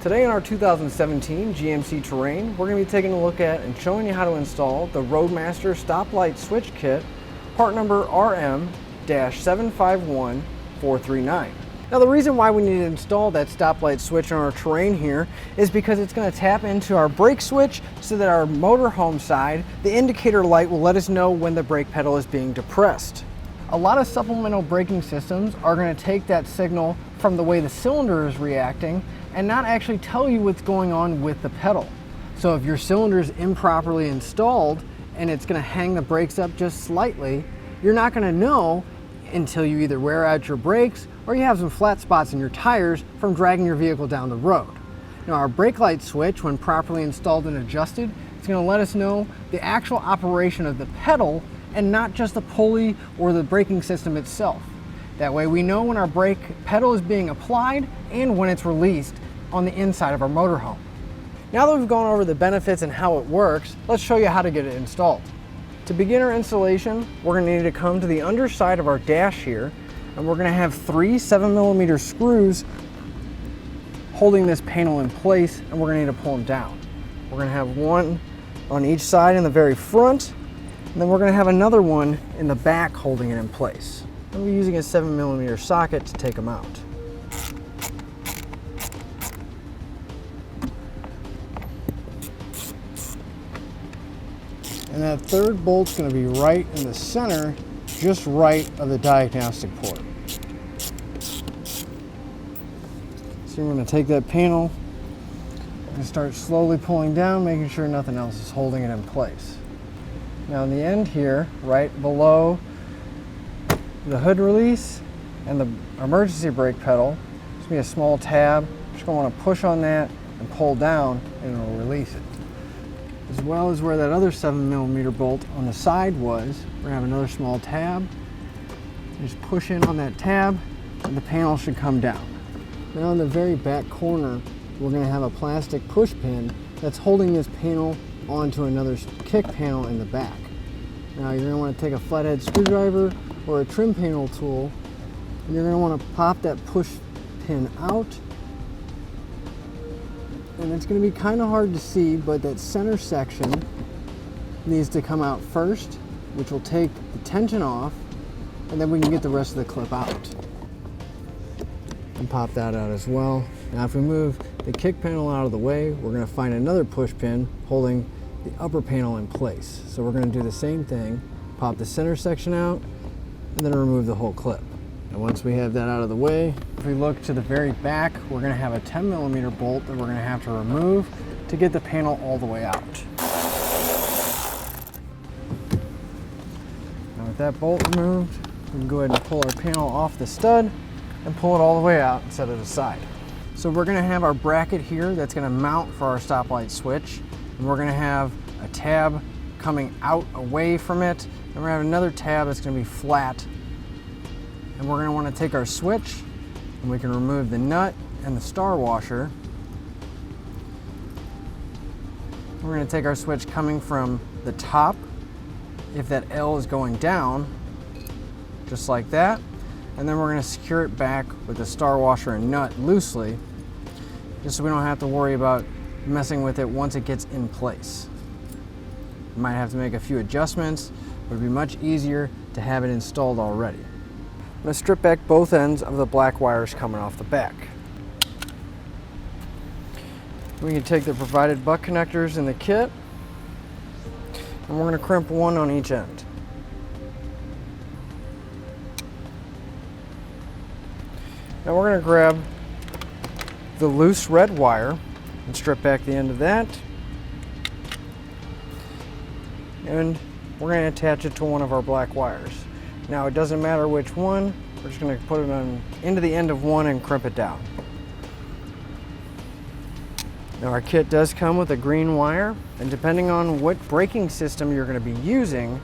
Today in our 2017 GMC Terrain, we're going to be taking a look at and showing you how to install the Roadmaster stoplight switch kit, part number RM-751439. Now the reason why we need to install that stoplight switch on our Terrain here is because it's going to tap into our brake switch so that our motorhome side, the indicator light will let us know when the brake pedal is being depressed. A lot of supplemental braking systems are going to take that signal from the way the cylinder is reacting and not actually tell you what's going on with the pedal. So if your cylinder is improperly installed and it's going to hang the brakes up just slightly, you're not going to know until you either wear out your brakes or you have some flat spots in your tires from dragging your vehicle down the road. Now our brake light switch, when properly installed and adjusted, it's going to let us know the actual operation of the pedal and not just the pulley or the braking system itself. That way we know when our brake pedal is being applied and when it's released on the inside of our motorhome. Now that we've gone over the benefits and how it works, let's show you how to get it installed. To begin our installation, we're going to need to come to the underside of our dash here, and we're going to have 3 7mm screws holding this panel in place, and we're going to need to pull them down. We're going to have one on each side in the very front, and then we're going to have another one in the back holding it in place. And we're using a 7mm socket to take them out. And that third bolt's going to be right in the center, just right of the diagnostic port. So we're going to take that panel and start slowly pulling down, making sure nothing else is holding it in place. Now in the end here, right below the hood release and the emergency brake pedal, there's going to be a small tab. You're just going to want to push on that and pull down and it'll release it. As well as where that other 7mm bolt on the side was, we're going to have another small tab. Just push in on that tab and the panel should come down. Now in the very back corner, we're going to have a plastic push pin that's holding this panel onto another kick panel in the back. Now you're going to want to take a flathead screwdriver or a trim panel tool, and you're going to want to pop that push pin out. And it's going to be kind of hard to see, but that center section needs to come out first, which will take the tension off, and then we can get the rest of the clip out. And pop that out as well. Now if we move the kick panel out of the way, we're going to find another push pin holding the upper panel in place. So we're going to do the same thing, pop the center section out, and then remove the whole clip. And once we have that out of the way, if we look to the very back, we're going to have a 10mm bolt that we're going to have to remove to get the panel all the way out. Now with that bolt removed, we can go ahead and pull our panel off the stud and pull it all the way out and set it aside. So we're going to have our bracket here that's going to mount for our stoplight switch, and we're going to have a tab coming out away from it, and we're going to have another tab that's going to be flat. And we're going to want to take our switch and we can remove the nut and the star washer. We're going to take our switch coming from the top, if that L is going down, just like that. And then we're going to secure it back with the star washer and nut loosely, just so we don't have to worry about messing with it once it gets in place. You might have to make a few adjustments, but it'd be much easier to have it installed already. I'm going to strip back both ends of the black wires coming off the back. We can take the provided butt connectors in the kit, and we're going to crimp one on each end. Now we're going to grab the loose red wire and strip back the end of that, and we're going to attach it to one of our black wires. Now it doesn't matter which one, we're just going to put it into the end of one and crimp it down. Now our kit does come with a green wire, and depending on what braking system you're going to be using,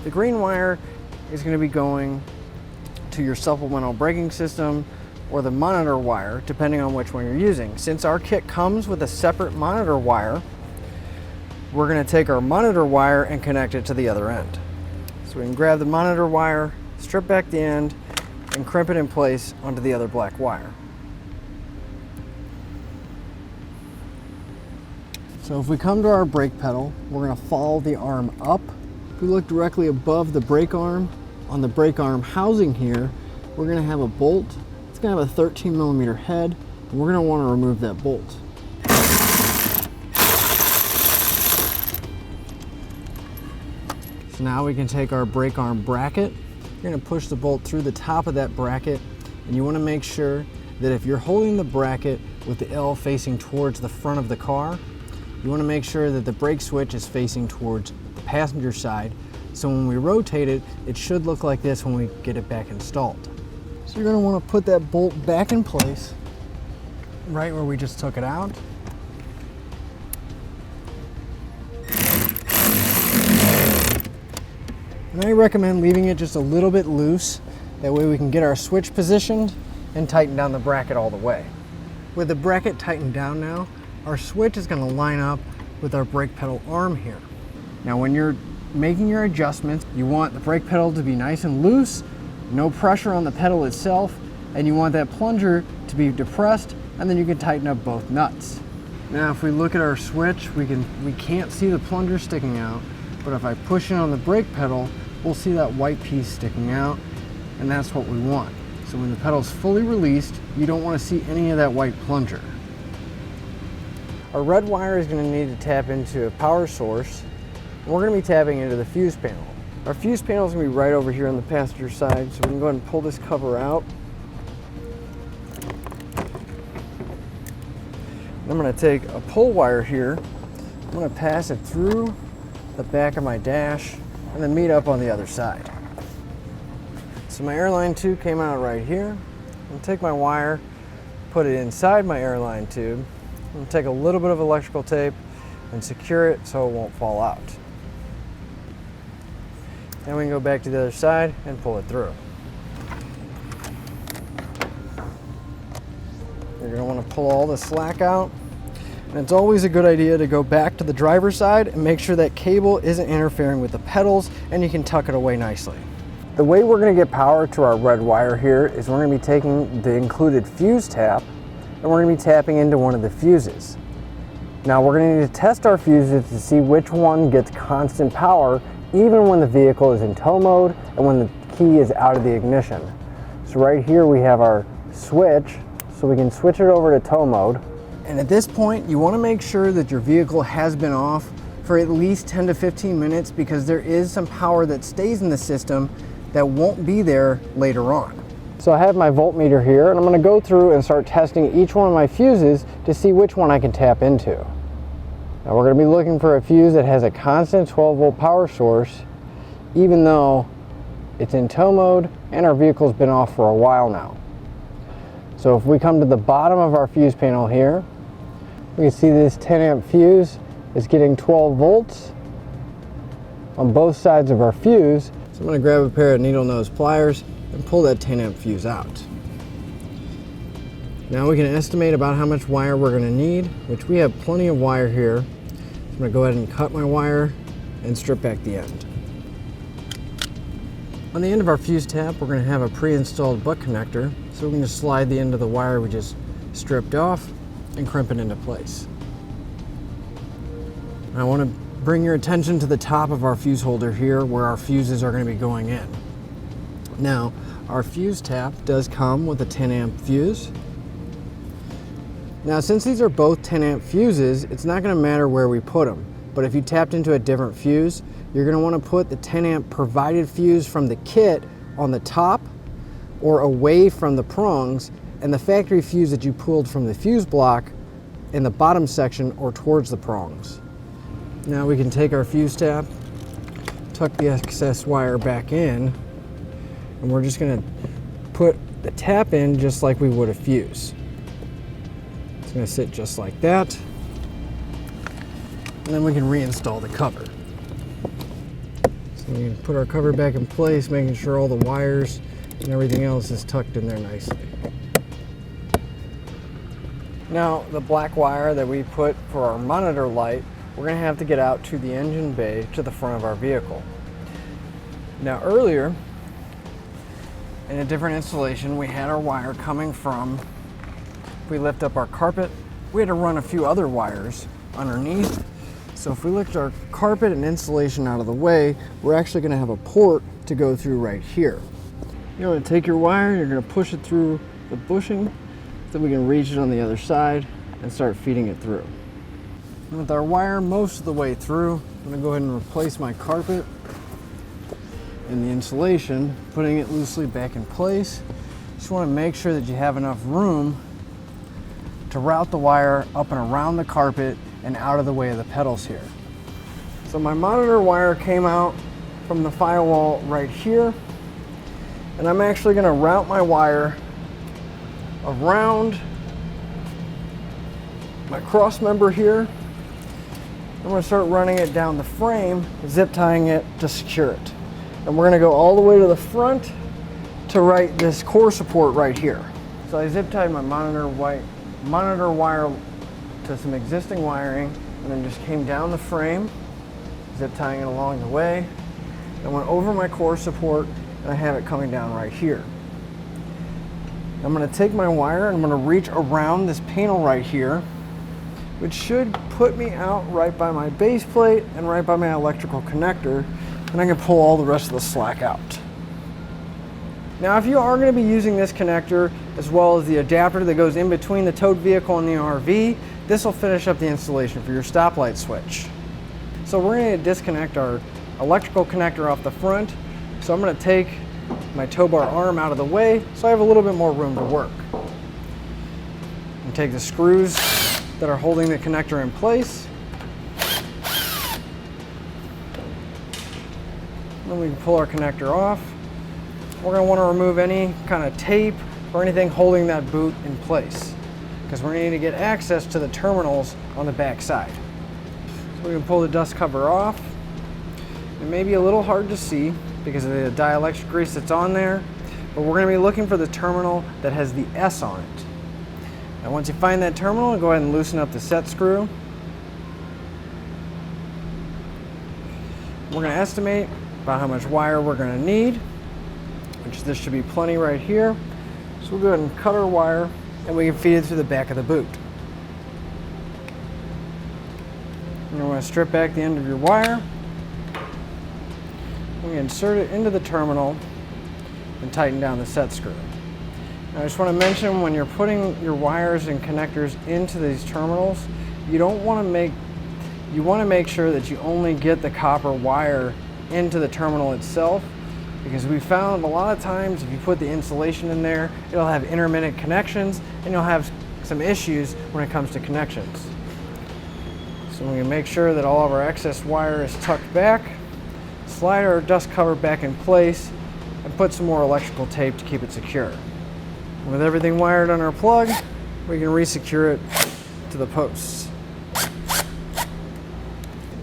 the green wire is going to be going to your supplemental braking system or the monitor wire, depending on which one you're using. Since our kit comes with a separate monitor wire, we're going to take our monitor wire and connect it to the other end. So we can grab the monitor wire, strip back the end, and crimp it in place onto the other black wire. So if we come to our brake pedal, we're going to follow the arm up. If we look directly above the brake arm, on the brake arm housing here, we're going to have a bolt. It's going to have a 13 millimeter head, and we're going to want to remove that bolt. So now we can take our brake arm bracket. You're going to push the bolt through the top of that bracket, and you want to make sure that if you're holding the bracket with the L facing towards the front of the car, you want to make sure that the brake switch is facing towards the passenger side. So when we rotate it, it should look like this when we get it back installed. So you're going to want to put that bolt back in place, right where we just took it out. And I recommend leaving it just a little bit loose. That way we can get our switch positioned and tighten down the bracket all the way. With the bracket tightened down now, our switch is going to line up with our brake pedal arm here. Now when you're making your adjustments, you want the brake pedal to be nice and loose, no pressure on the pedal itself, and you want that plunger to be depressed, and then you can tighten up both nuts. Now if we look at our switch, we can't see the plunger sticking out, but if I push in on the brake pedal, we'll see that white piece sticking out, and that's what we want. So when the pedal's fully released, you don't want to see any of that white plunger. Our red wire is going to need to tap into a power source. We're going to be tapping into the fuse panel. Our fuse panel is going to be right over here on the passenger side, so we can go ahead and pull this cover out. I'm going to take a pull wire here. I'm going to pass it through the back of my dash and then meet up on the other side. So my airline tube came out right here. I'm going to take my wire, put it inside my airline tube. I'm going to take a little bit of electrical tape and secure it so it won't fall out. Then we can go back to the other side and pull it through. You're going to want to pull all the slack out. And it's always a good idea to go back to the driver's side and make sure that cable isn't interfering with the pedals, and you can tuck it away nicely. The way we're going to get power to our red wire here is we're going to be taking the included fuse tap and we're going to be tapping into one of the fuses. Now we're going to need to test our fuses to see which one gets constant power even when the vehicle is in tow mode and when the key is out of the ignition. So right here we have our switch, so we can switch it over to tow mode. And at this point, you want to make sure that your vehicle has been off for at least 10 to 15 minutes because there is some power that stays in the system that won't be there later on. So I have my voltmeter here, and I'm going to go through and start testing each one of my fuses to see which one I can tap into. Now we're going to be looking for a fuse that has a constant 12 volt power source, even though it's in tow mode and our vehicle's been off for a while now. So if we come to the bottom of our fuse panel here, we can see this 10 amp fuse is getting 12 volts on both sides of our fuse. So I'm going to grab a pair of needle nose pliers and pull that 10 amp fuse out. Now we can estimate about how much wire we're going to need, which we have plenty of wire here. I'm going to go ahead and cut my wire and strip back the end. On the end of our fuse tap, we're going to have a pre-installed butt connector, so we can just slide the end of the wire we just stripped off and crimp it into place. I want to bring your attention to the top of our fuse holder here where our fuses are going to be going in. Now, our fuse tap does come with a 10 amp fuse. Now, since these are both 10 amp fuses, it's not going to matter where we put them. But if you tapped into a different fuse, you're going to want to put the 10 amp provided fuse from the kit on the top or away from the prongs, and the factory fuse that you pulled from the fuse block in the bottom section or towards the prongs. Now we can take our fuse tap, tuck the excess wire back in, and we're just going to put the tap in just like we would a fuse. It's going to sit just like that, and then we can reinstall the cover. So we can put our cover back in place, making sure all the wires and everything else is tucked in there nicely. Now the black wire that we put for our monitor light, we're going to have to get out to the engine bay to the front of our vehicle. Now earlier, in a different installation, we had our wire coming from, if we lift up our carpet, we had to run a few other wires underneath. So if we lift our carpet and insulation out of the way, we're actually going to have a port to go through right here. You're going to take your wire, you're going to push it through the bushing, then we can reach it on the other side and start feeding it through. And with our wire most of the way through, I'm going to go ahead and replace my carpet and the insulation, putting it loosely back in place. Just want to make sure that you have enough room to route the wire up and around the carpet and out of the way of the pedals here. So my monitor wire came out from the firewall right here, and I'm actually going to route my wire around my cross member here. I'm going to start running it down the frame, zip tying it to secure it. And we're going to go all the way to the front to right this core support right here. So I zip tied my monitor wire to some existing wiring, and then just came down the frame, zip tying it along the way. I went over my core support, and I have it coming down right here. I'm going to take my wire and I'm going to reach around this panel right here, which should put me out right by my base plate and right by my electrical connector, and I can pull all the rest of the slack out. Now, if you are going to be using this connector as well as the adapter that goes in between the towed vehicle and the RV, this will finish up the installation for your stoplight switch. So we're going to disconnect our electrical connector off the front. So I'm going to take my tow bar arm out of the way so I have a little bit more room to work. And take the screws that are holding the connector in place. Then we can pull our connector off. We're going to want to remove any kind of tape or anything holding that boot in place, because we're going to need to get access to the terminals on the back side. So we can pull the dust cover off. It may be a little hard to see because of the dielectric grease that's on there, but we're going to be looking for the terminal that has the S on it. Now once you find that terminal, go ahead and loosen up the set screw. We're going to estimate about how much wire we're going to need, which this should be plenty right here. So we'll go ahead and cut our wire and we can feed it through the back of the boot. And we're going to strip back the end of your wire. We insert it into the terminal and tighten down the set screw. Now I just want to mention, when you're putting your wires and connectors into these terminals, you want to make sure that you only get the copper wire into the terminal itself, because we found a lot of times if you put the insulation in there, it'll have intermittent connections and you'll have some issues when it comes to connections. So we can make sure that all of our excess wire is tucked back, slide our dust cover back in place, and put some more electrical tape to keep it secure. With everything wired on our plug, we can re-secure it to the posts.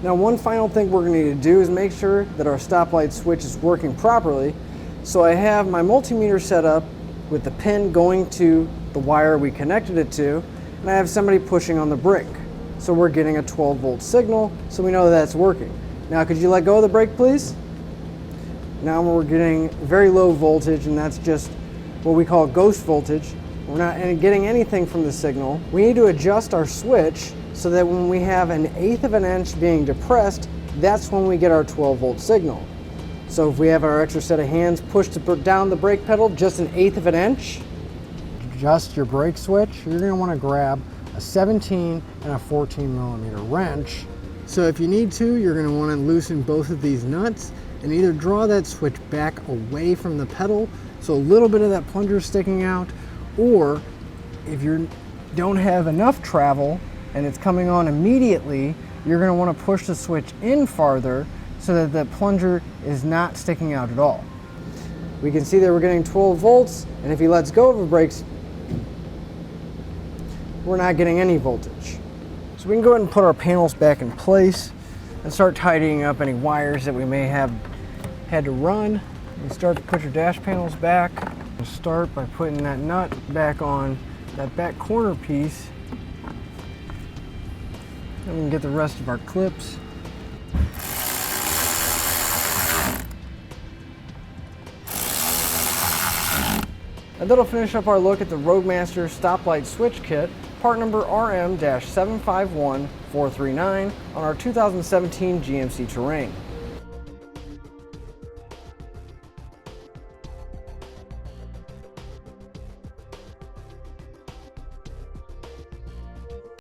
Now, one final thing we're going to need to do is make sure that our stoplight switch is working properly. So I have my multimeter set up with the pin going to the wire we connected it to, and I have somebody pushing on the brake. So we're getting a 12-volt signal, so we know that's working. Now, could you let go of the brake, please? Now we're getting very low voltage, and that's just what we call ghost voltage. We're not getting anything from the signal. We need to adjust our switch so that when we have 1/8 of an inch being depressed, that's when we get our 12-volt signal. So if we have our extra set of hands pushed down the brake pedal just 1/8 of an inch, adjust your brake switch, you're going to want to grab a 17 and a 14 millimeter wrench. So if you need to, you're going to want to loosen both of these nuts and either draw that switch back away from the pedal so a little bit of that plunger is sticking out, or if you don't have enough travel and it's coming on immediately, you're going to want to push the switch in farther so that the plunger is not sticking out at all. We can see that we're getting 12 volts, and if he lets go of the brakes, we're not getting any voltage. So we can go ahead and put our panels back in place and start tidying up any wires that we may have had to run. You start to put your dash panels back. Start by putting that nut back on that back corner piece. And we can get the rest of our clips. And that'll finish up our look at the Roadmaster stoplight switch kit. part number RM-751439 on our 2017 GMC Terrain.